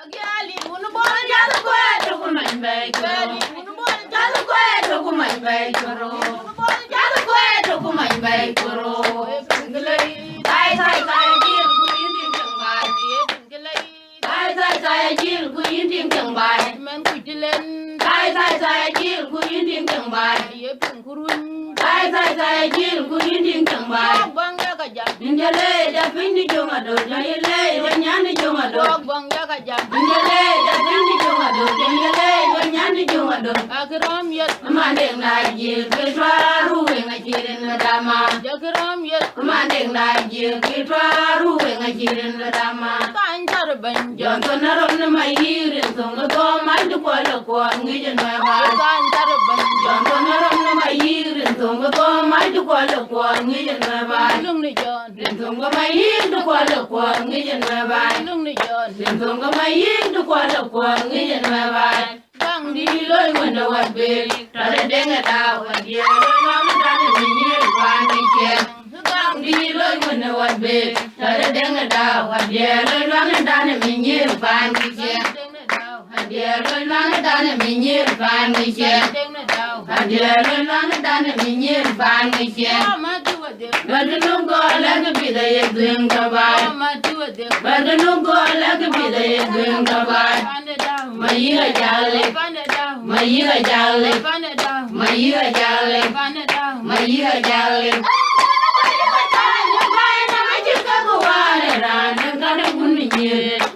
Agali bunu bol jalo kwe to kumai bay koro. Bunu bol jalo kwe to kumai bay koro. Bunu bol jalo kwe to kumai bay koro. Tai tai tai jil ku yin tim chang bai. Tai tai tai jil ku yin tim chang bai. Men ku jilen. Tai tai tai jil ku yin tim chang bai. Ye pun kurun. Tai tai tai jil ku yin tim chang bai. Bang ya ka jam. Injale da pindi jonga do jayele wanyani jonga do. Bang ya ka jam. Injale da pindi jonga do jayele wanyani jonga do. Akram yet mandeng na jil ke twaru wenga jiren dama. Akram yet mandeng na jil ke twaru wenga jiren dama. Kanjar banjon tonaron na mayirin songa go mandu kwala kwa ngijen ma ba. Kanjar banjon tonaron na mayirin songa go mandu kwala kwa ngijen ma ba. Lung ni jon songa mayirin kwala kwa ngijen ma ba. Lung ni jon songa mayirin kwala kwa ngijen ma ba. Bang di loy wanda wabel tare denga dawa dia nam tane minye kwan ke bang di loy wanda wabel tare denga dawa dia nam tane minye kwan ke dia nam tane minye kwan ke dia nam tane minye kwan ke badung go lag bidaye dung kabar badung go lag bidaye dung kabar Mayira jale, Mayira jale, Mayira jale, Mayira jale.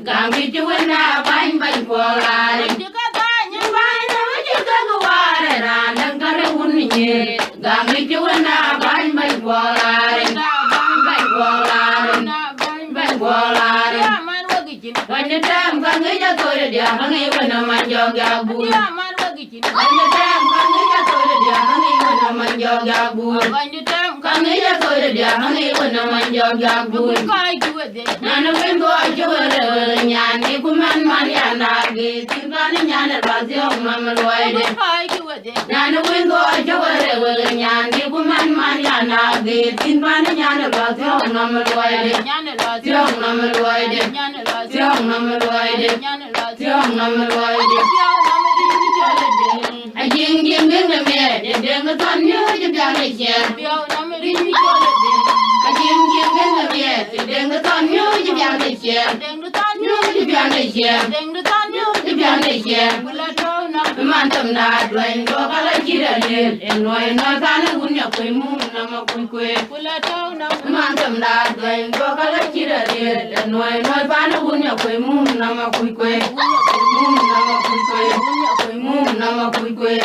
Gambi juwana bain bain polare. Gambi juwana bain bain polare. Bain polare, bain polare. When time can get to the honey when a man yoga boo. When the time can get to the honey when a man yoga boo. When the time can get to the honey when a man yoga boo. None of them go to a yanny, woman, Mariana, Tiffany, and Razio, Mamma Lloyd. None of them go to a yanny, woman, Mariana, Tiffany, and Razio, Mamma Lloyd. Young Mamma Lloyd. Young number wide, young number wide. I didn't give me the bed, and then the sun knew you got it here. I didn't give me the bed, and then the sun knew you got it here. You got it here. You got it here. The month of night, when you go like it, and when I can't win your queen moon, I'm a quick. The month of night, when you go like it, and when I can't win your queen moon, I'm a quick. Moon, I'm a quick. Moon, I'm a quick.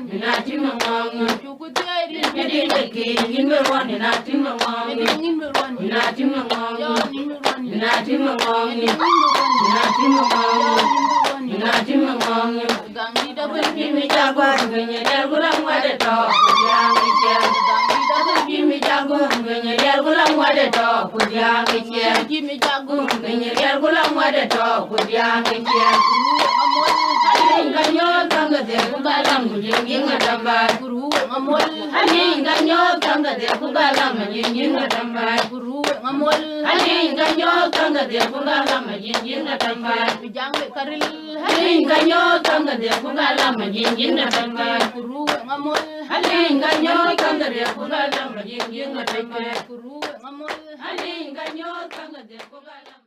Minating among in the one in Nating among Nating among Nating among Nating among Gangi double give me jaguar when you're there, what a dog, give me jaguar when you're there, what a dog, with young give me jaguar when you're there, what a dog, with young Ganyo tanga de kugalam yinga damba guru ngamol hani ganyo tanga de kugalam yinga damba guru ngamol hani ganyo tanga de kugalam yinga damba bijang be karil hani ganyo tanga de kugalam yinga damba guru ngamol hani ganyo tanga de kugalam yinga damba guru ngamol hani ganyo tanga de kugalam